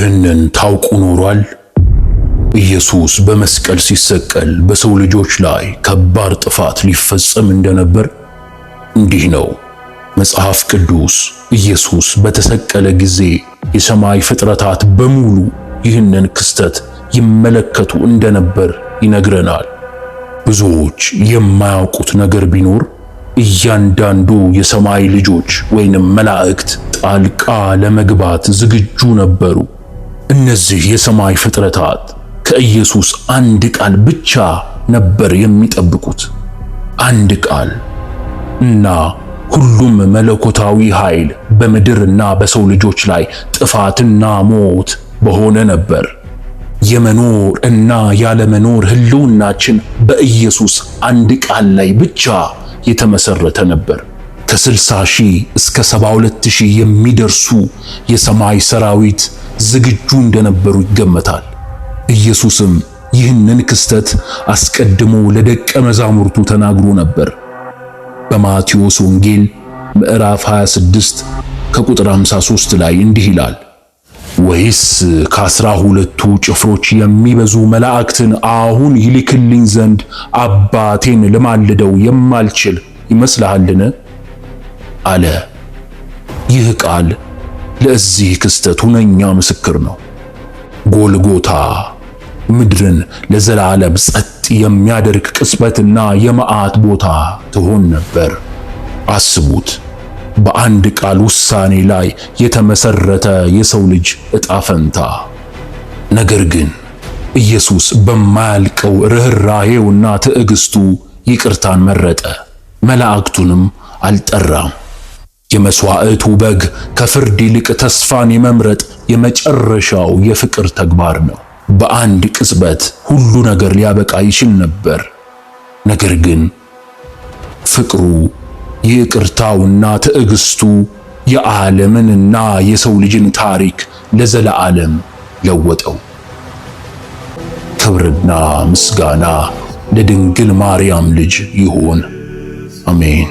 ይህንን ታውቁ ኖሯል? ኢየሱስ በመስቀል ሲሰቀል በሰው ልጆች ላይ ከባድ ጥፋት ሊፈጸም እንደነበር እንዲህ ነው። መጽሐፍ ቅዱስ ኢየሱስ በተሰቀለ ጊዜ የሰማይ ፍጥረታት በሙሉ ይህንን ክስተት ይመለከቱ እንደነበር ይነግረናል። ብዙዎች የማያውቁት ነገር ቢኖር እያንዳንዱ የሰማይ ልጆች ወይንም መላእክት ጣልቃ ለመግባት ዝግጁ ነበሩ። እነዚህ የሰማይ ፍጥረታት ከኢየሱስ አንድ ቃል ብቻ ነበር የሚጠብቁት። አንድ ቃል እና ሁሉም መለኮታዊ ኃይል በምድርና በሰው ልጆች ላይ ጥፋትና ሞት በሆነ ነበር። የመኖር እና ያለመኖር ህልውናችን በኢየሱስ አንድ ቃል ላይ ብቻ የተመሰረተ ነበር። ከ60,000 እስከ 72,000 የሚደርሱ የሰማይ ሰራዊት ዝግጁ እንደነበሩ ይገመታል። ኢየሱስም ይህንን ክስተት አስቀድሞ ለደቀ መዛሙርቱ ተናግሮ ነበር። በማቴዎስ ወንጌል ምዕራፍ 26 ከቁጥር 53 ላይ እንዲህ ይላል፣ ወይስ ከ12ቱ ጭፍሮች የሚበዙ መላእክትን አሁን ይልክልኝ ዘንድ አባቴን ልማልደው የማልችል ይመስልሃልን? አለ። ይህ ቃል ለዚህ ክስተት ሁነኛ ምስክር ነው። ጎልጎታ ምድርን ለዘላለም ጸጥ የሚያደርግ ቅጽበትና የመዓት ቦታ ትሆን ነበር። አስቡት፣ በአንድ ቃል ውሳኔ ላይ የተመሰረተ የሰው ልጅ ዕጣ ፈንታ። ነገር ግን ኢየሱስ በማያልቀው ርኅራኄውና ትዕግስቱ ይቅርታን መረጠ። መላእክቱንም አልጠራም። የመሥዋዕቱ በግ ከፍርድ ይልቅ ተስፋን የመምረጥ የመጨረሻው የፍቅር ተግባር ነው። በአንድ ቅጽበት ሁሉ ነገር ሊያበቃ ይችል ነበር። ነገር ግን ፍቅሩ፣ ይቅርታውና ትዕግስቱ የዓለምንና የሰው ልጅን ታሪክ ለዘላለም ለወጠው። ክብርና ምስጋና ለድንግል ማርያም ልጅ ይሁን። አሜን።